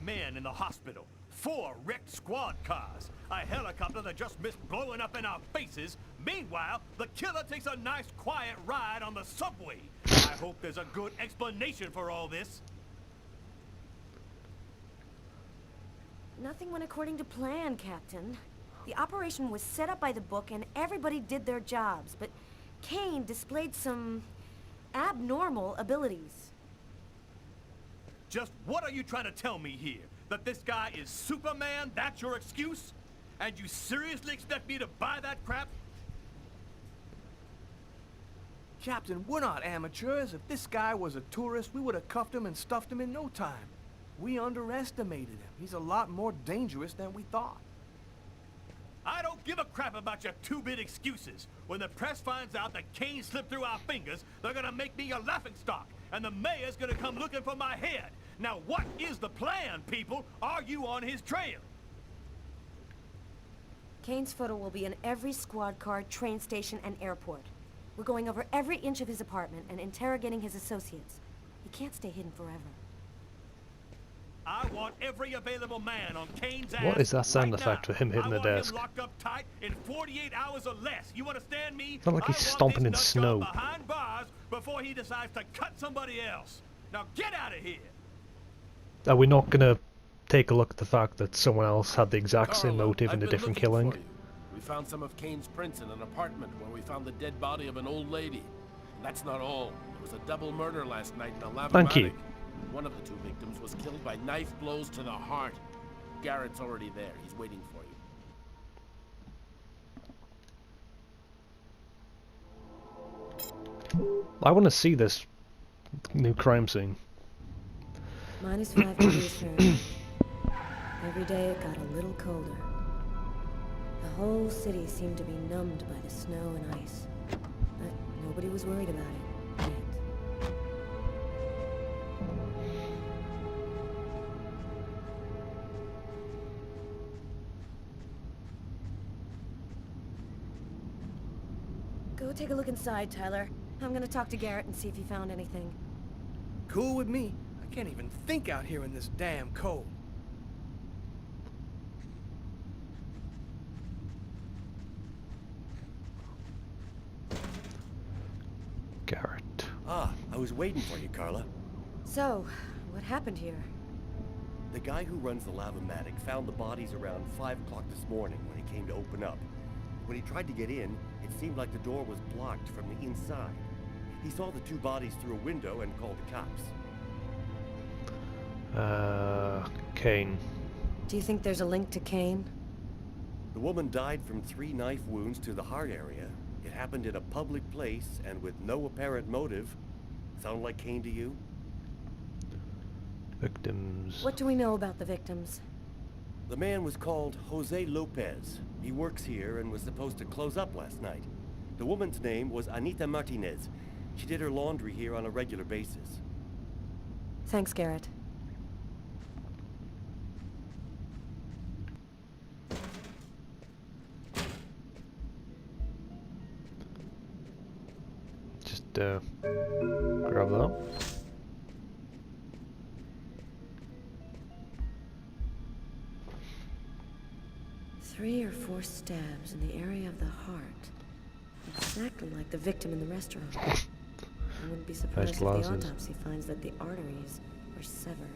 men in the hospital, 4 wrecked squad cars, a helicopter that just missed blowing up in our faces. Meanwhile, the killer takes a nice quiet ride on the subway. I hope there's a good explanation for all this. Nothing went according to plan, Captain. The operation was set up by the book and everybody did their jobs, but Kane displayed some abnormal abilities. Just what are you trying to tell me here? That this guy is Superman? That's your excuse? And you seriously expect me to buy that crap? Captain, we're not amateurs. If this guy was a tourist, we would have cuffed him and stuffed him in no time. We underestimated him. He's a lot more dangerous than we thought. I don't give a crap about your 2-bit excuses. When the press finds out that Kane slipped through our fingers, they're gonna make me a laughingstock, and the mayor's gonna come looking for my head. Now what is the plan, people? Are you on his trail? Kane's photo will be in every squad car, train station, and airport. We're going over every inch of his apartment and interrogating his associates. He can't stay hidden forever. I want every available man on Kane's ass. What is that sound right effect now. for him hitting the desk? I want him locked up tight in 48 hours or less. You understand me? It's not like he's stomping in snow. Behind bars before he decides to cut somebody else. Now get out of here. Are we not gonna take a look at the fact that someone else had the exact same motive in a different killing? We found some of Kane's prints in an apartment where we found the dead body of an old lady. And that's not all. There was a double murder last night in a lava. Thank you. One of the 2 victims was killed by knife blows to the heart. Garrett's already there. He's waiting for you. I want to see this new crime scene. -5 degrees Fahrenheit. Every day it got a little colder. The whole city seemed to be numbed by the snow and ice. But nobody was worried about it yet. Go take a look inside, Tyler. I'm gonna talk to Garrett and see if he found anything. Cool with me. I can't even think out here in this damn cold. Garrett. Ah, I was waiting for you, Carla. So, what happened here? The guy who runs the Lavomatic found the bodies around 5 o'clock this morning when he came to open up. When he tried to get in, it seemed like the door was blocked from the inside. He saw the 2 bodies through a window and called the cops. Kane. Do you think there's a link to Kane? The woman died from 3 knife wounds to the heart area. It happened in a public place and with no apparent motive. Sound like Kane to you? Victims. What do we know about the victims? The man was called Jose Lopez. He works here and was supposed to close up last night. The woman's name was Anita Martinez. She did her laundry here on a regular basis. Thanks, Garrett. Just grab that. 3 or 4 stabs in the area of the heart. Exactly like the victim in the restaurant. I wouldn't be surprised if the autopsy finds that the arteries were severed.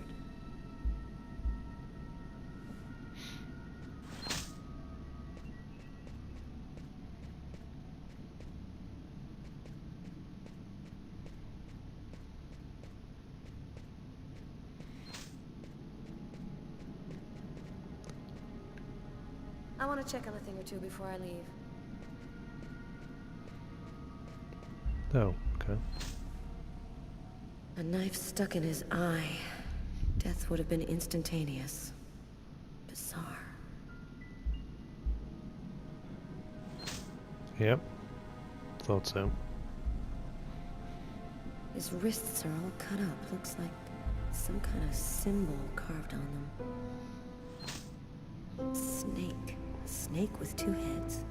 I want to check on a thing or two before I leave. Oh, okay. A knife stuck in his eye. Death would have been instantaneous. Bizarre. Yep. Thought so. His wrists are all cut up. Looks like some kind of symbol carved on them. Snake. A snake with 2 heads.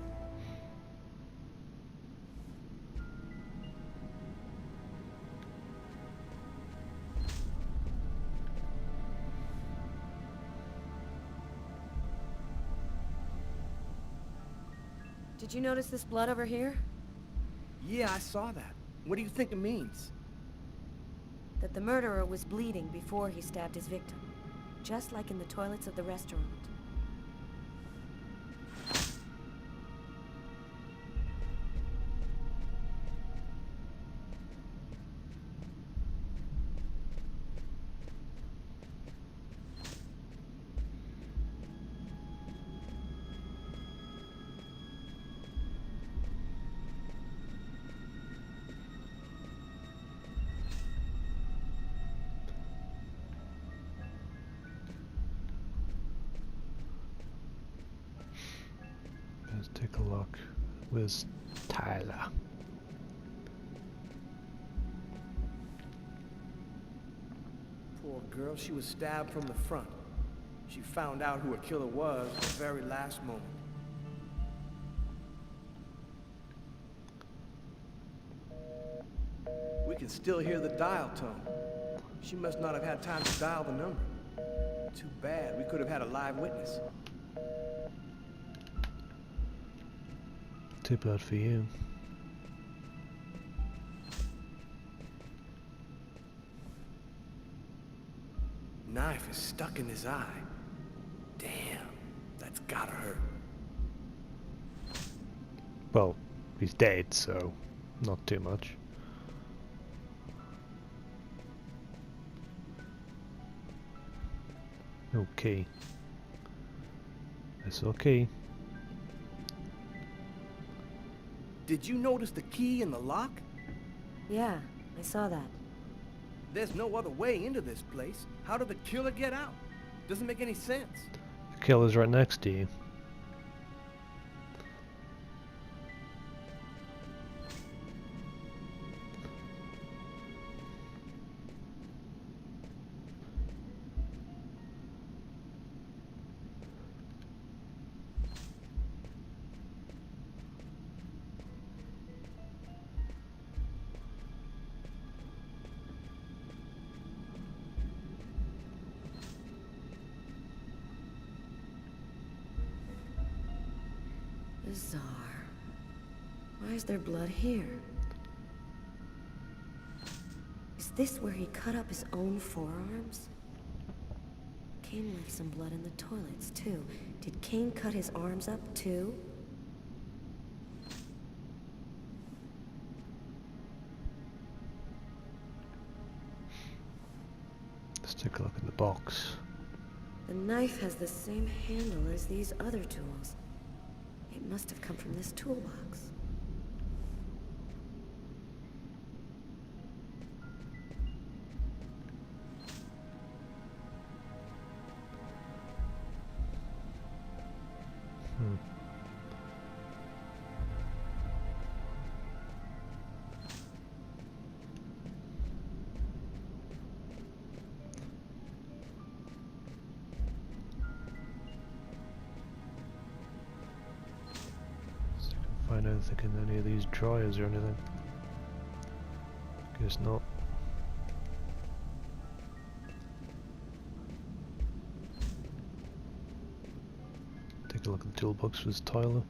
Did you notice this blood over here? Yeah, I saw that. What do you think it means? That the murderer was bleeding before he stabbed his victim. Just like in the toilets of the restaurant. Let's take a look. Where's Tyler? Poor girl, she was stabbed from the front. She found out who her killer was at the very last moment. We can still hear the dial tone. She must not have had time to dial the number. Too bad, we could have had a live witness. Too bad for you. Knife is stuck in his eye. Damn, that's gotta hurt. Well, he's dead, so not too much. Okay. It's okay. Did you notice the key in the lock? Yeah, I saw that. There's no other way into this place. How did the killer get out? Doesn't make any sense. The killer's right next to you. Bizarre. Why is there blood here? Is this where he cut up his own forearms? Kane left some blood in the toilets, too. Did Kane cut his arms up, too? Let's take a look in the box. The knife has the same handle as these other tools. It must have come from this toolbox. Find anything in any of these drawers or anything. Guess not. Take a look at the toolbox with Tyler.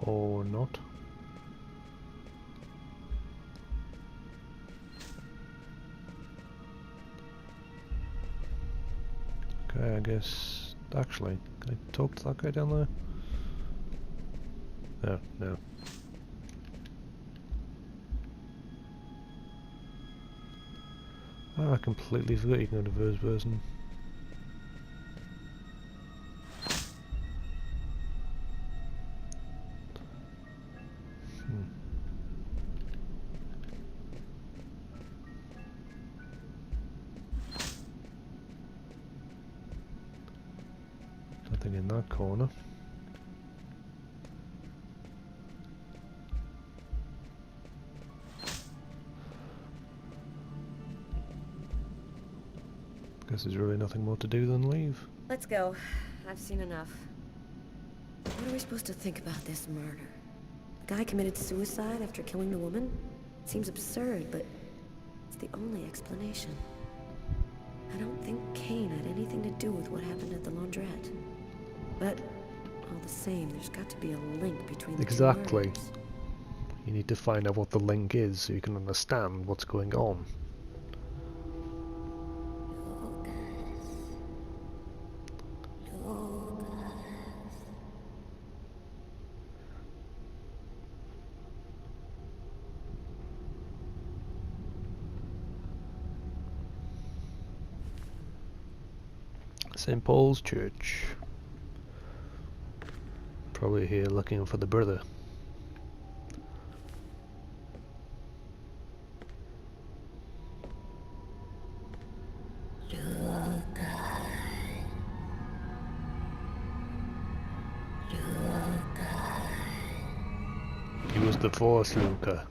Or not. Okay, I guess... Actually, can I talk to that guy down there? No, no. Oh, I completely forgot you can go to first person. Nothing in that corner. Guess there's really nothing more to do than leave. Let's go. I've seen enough. What are we supposed to think about this murder? The guy committed suicide after killing the woman? It seems absurd, but it's the only explanation. I don't think Kane had anything to do with what happened at the laundrette. But All the same, there's got to be a link between the two Exactly. murders. You need to find out what the link is so you can understand what's going on. St. Paul's Church. Probably here looking for the brother. Use the Force, Luca.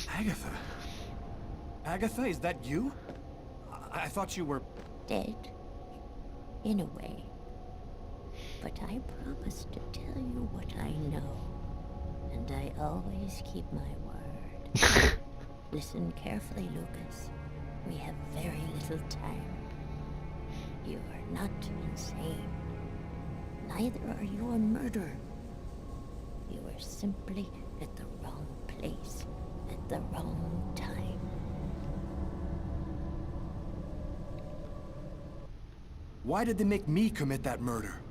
Agatha? Agatha, is that you? I thought you were... Dead, in a way. But I promised to tell you what I know, and I always keep my word. Listen carefully, Lucas. We have very little time. You are not insane. Neither are you a murderer. You are simply at the wrong place, at the wrong time. Why did they make me commit that murder?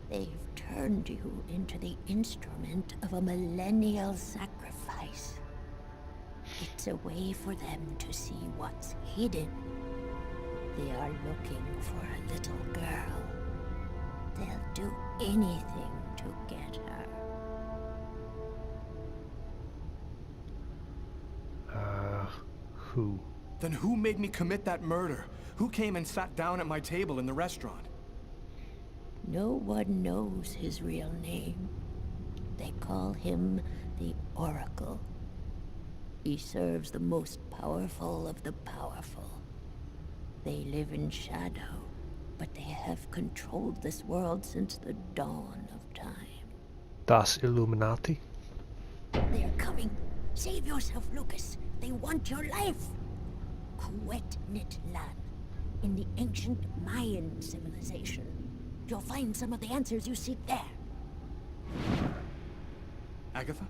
They've turned you into the instrument of a millennial sacrifice. It's a way for them to see what's hidden. They are looking for a little girl. They'll do anything to get her. Who? Then who made me commit that murder? Who came and sat down at my table in the restaurant? No one knows his real name. They call him the Oracle. He serves the most powerful of the powerful. They live in shadow, but they have controlled this world since the dawn of time. Das Illuminati? They are coming. Save yourself, Lucas. They want your life. Kuwet-Nit-Lan, in the ancient Mayan civilization. You'll find some of the answers you seek there. Agatha?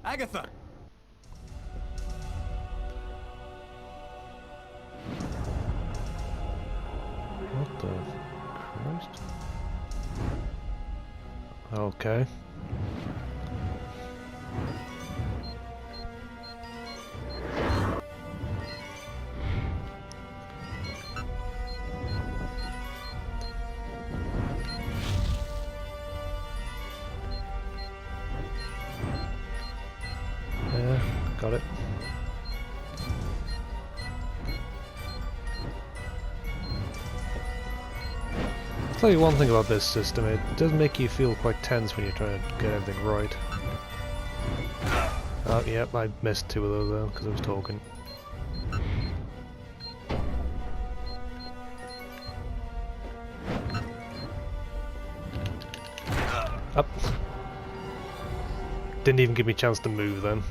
Agatha! What the Christ? Okay. Yeah, got it. I'll tell you one thing about this system, it does make you feel quite tense when you're trying to get everything right. Oh, yep, I missed two of those though, because I was talking. Up. Didn't even give me a chance to move then.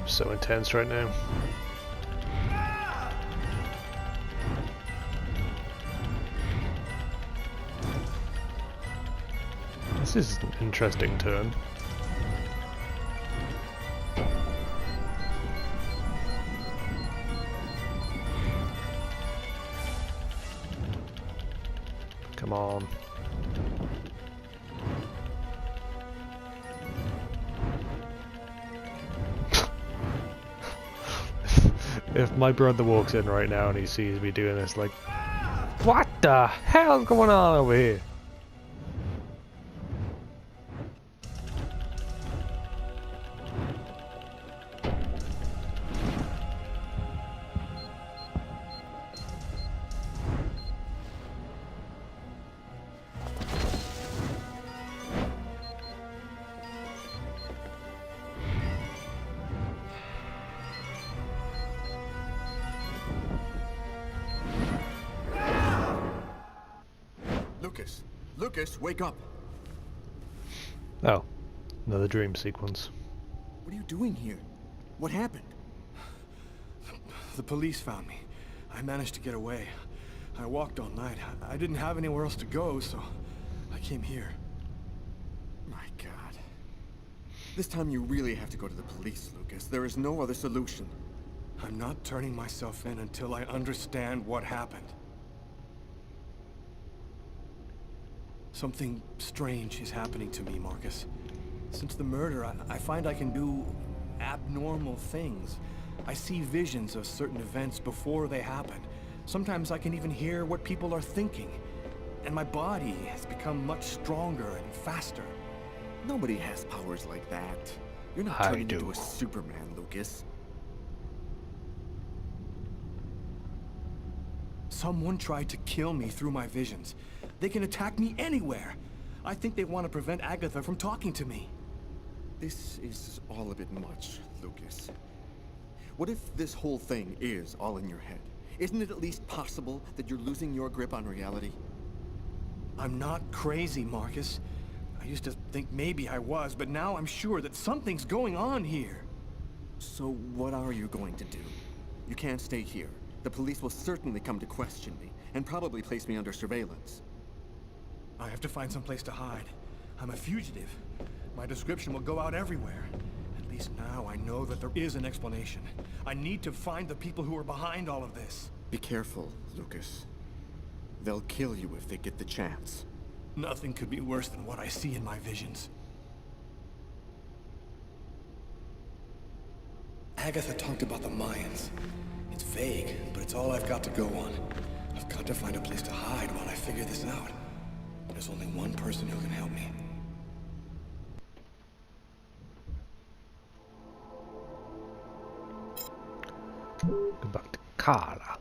So intense right now. This is an interesting turn. Come on. If my brother walks in right now and he sees me doing this, like, what the hell's going on over here? Lucas, wake up! Oh, another dream sequence. What are you doing here? What happened? The police found me. I managed to get away. I walked all night. I didn't have anywhere else to go, so I came here. My God. This time you really have to go to the police, Lucas. There is no other solution. I'm not turning myself in until I understand what happened. Something strange is happening to me, Marcus. Since the murder, I find I can do abnormal things. I see visions of certain events before they happen. Sometimes I can even hear what people are thinking. And my body has become much stronger and faster. Nobody has powers like that. You're not I turning do. into a Superman, Lucas. Someone tried to kill me through my visions. They can attack me anywhere. I think they want to prevent Agatha from talking to me. This is all a bit much, Lucas. What if this whole thing is all in your head? Isn't it at least possible that you're losing your grip on reality? I'm not crazy, Marcus. I used to think maybe I was, but now I'm sure that something's going on here. So what are you going to do? You can't stay here. The police will certainly come to question me, and probably place me under surveillance. I have to find some place to hide. I'm a fugitive. My description will go out everywhere. At least now I know that there is an explanation. I need to find the people who are behind all of this. Be careful, Lucas. They'll kill you if they get the chance. Nothing could be worse than what I see in my visions. Agatha talked about the Mayans. It's vague, but it's all I've got to go on. I've got to find a place to hide while I figure this out. There's only one person who can help me. Go back to Carla.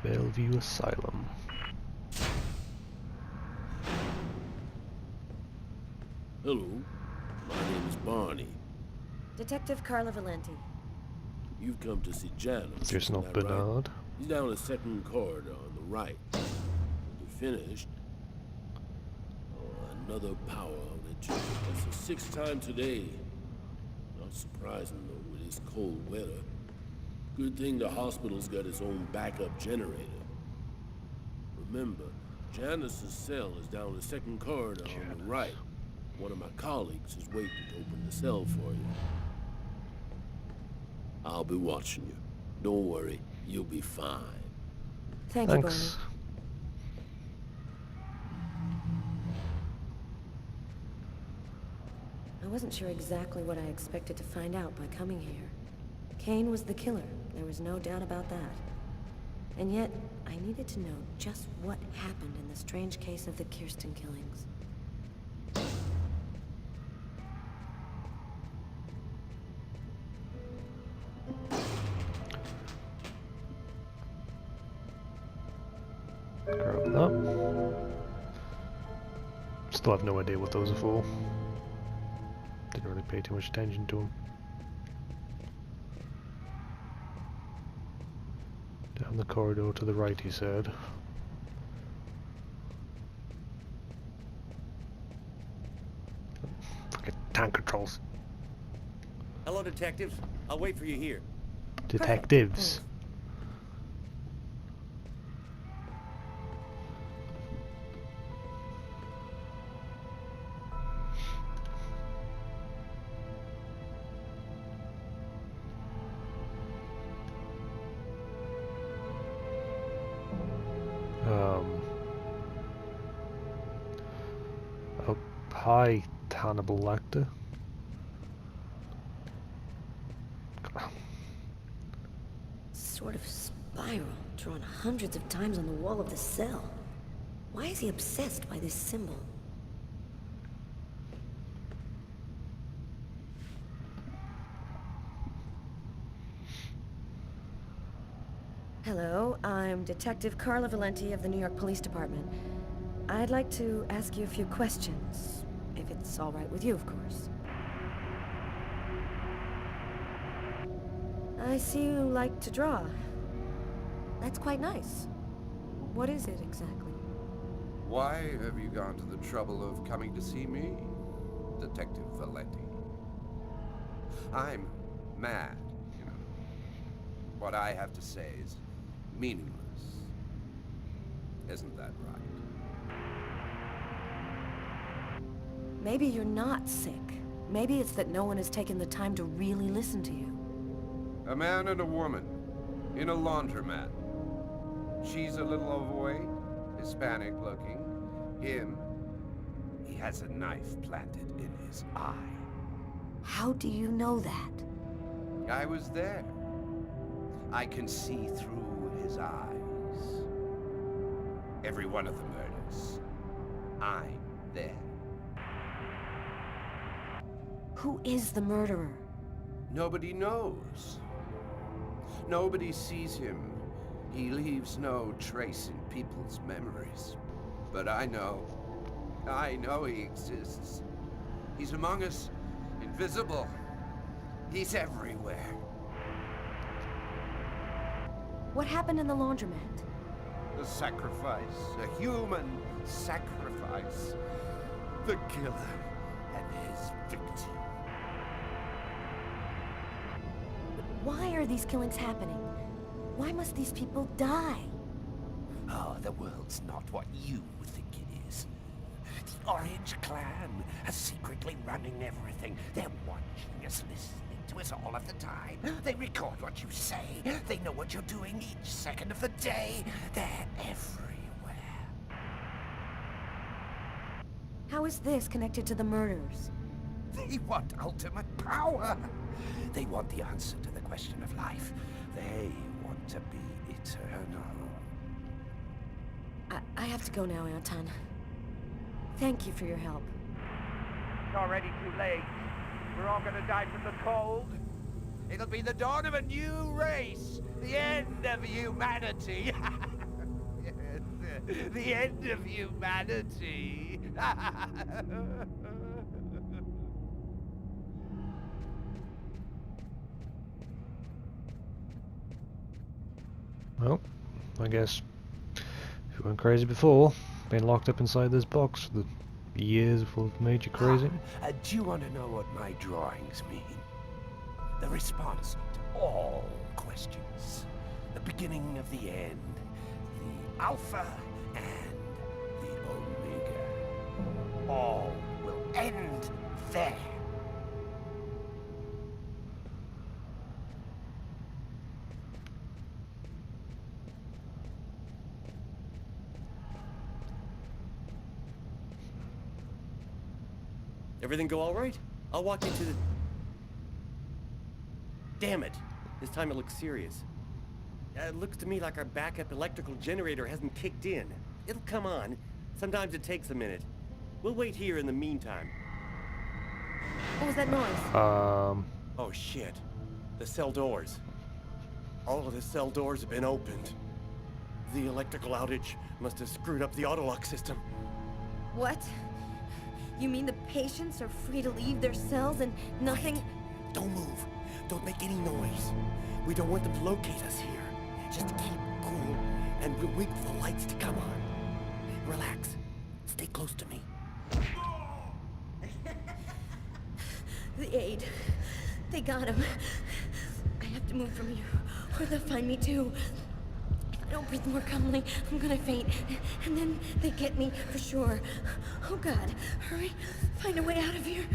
Bellevue Asylum. Hello, my name is Barney. Detective Carla Valenti. You've come to see Janus. There's isn't no that right? Bernard. He's down the second corridor on the right. You finished? Oh, another power outage. That's the sixth time today. Not surprising, though, with this cold weather. Good thing the hospital's got its own backup generator. Remember, Janus's cell is down the second corridor on the right. One of my colleagues is waiting to open the cell for you. I'll be watching you. Don't worry, you'll be fine. Thank you, Barney. Thanks. I wasn't sure exactly what I expected to find out by coming here. Kane was the killer. There was no doubt about that. And yet, I needed to know just what happened in the strange case of the Kirsten killings. Grab that. Still have no idea what those are for. Didn't really pay too much attention to them. Down the corridor to the right, he said. Fucking tank controls. Hello, detectives. I'll wait for you here. Detectives. Oh, hi, Hannibal Lecter. Sort of spiral, drawn hundreds of times on the wall of the cell. Why is he obsessed by this symbol? Hello, I'm Detective Carla Valenti of the New York Police Department. I'd like to ask you a few questions, if it's all right with you, of course. I see you like to draw. That's quite nice. What is it exactly? Why have you gone to the trouble of coming to see me, Detective Valenti? I'm mad, you know. What I have to say is meaningless. Isn't that right? Maybe you're not sick. Maybe it's that no one has taken the time to really listen to you. A man and a woman in a laundromat. She's a little overweight, Hispanic looking. Him, he has a knife planted in his eye. How do you know that? I was there. I can see through his eyes. Every one of the murders. I'm there. Who is the murderer? Nobody knows. Nobody sees him. He leaves no trace in people's memories. But I know. I know he exists. He's among us. Invisible. He's everywhere. What happened in the laundromat? A sacrifice. A human sacrifice. The killer and his victim. Why are these killings happening? Why must these people die? Oh, the world's not what you think it is. The Orange Clan are secretly running everything. They're watching us, listening to us all of the time. They record what you say. They know what you're doing each second of the day. They're everywhere. How is this connected to the murders? They want ultimate power. They want the answer to the question of life. They want to be eternal. I have to go now, Anton. Thank you for your help. It's already too late. We're all gonna die from the cold. It'll be the dawn of a new race. The end of humanity. Yes, the end of humanity. Well, I guess if you went crazy before, being locked up inside this box for the years before it made you crazy. Do you want to know what my drawings mean? The response to all questions. The beginning of the end. The Alpha and the Omega. All will end there. Everything go all right? I'll walk you to the... Damn it! This time it looks serious. It looks to me like our backup electrical generator hasn't kicked in. It'll come on. Sometimes it takes a minute. We'll wait here in the meantime. What was that noise? Oh shit. The cell doors. All of the cell doors have been opened. The electrical outage must have screwed up the autolock system. What? You mean the patients are free to leave their cells and nothing... Wait. Don't move. Don't make any noise. We don't want them to locate us here. Just keep cool, and we'll wait for the lights to come on. Relax. Stay close to me. The aid. They got him. I have to move from here, or they'll find me too. If I don't breathe more calmly, I'm gonna faint. And then they get me for sure. Oh God, hurry. Find a way out of here.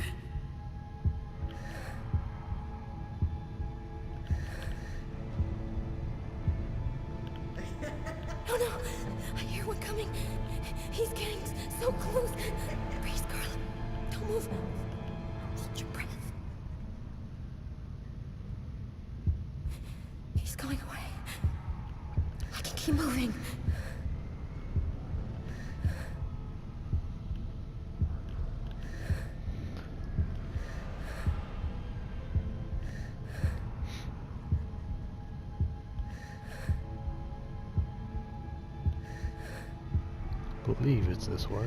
Oh no! I hear one coming. He's getting so close. Breathe, Scarlet. Don't move. Hold your breath. He's going away. I can keep moving. Believe it's this way.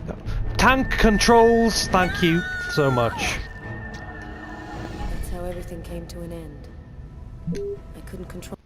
No. Tank controls, thank you. so much. That's how everything came to an end. I couldn't control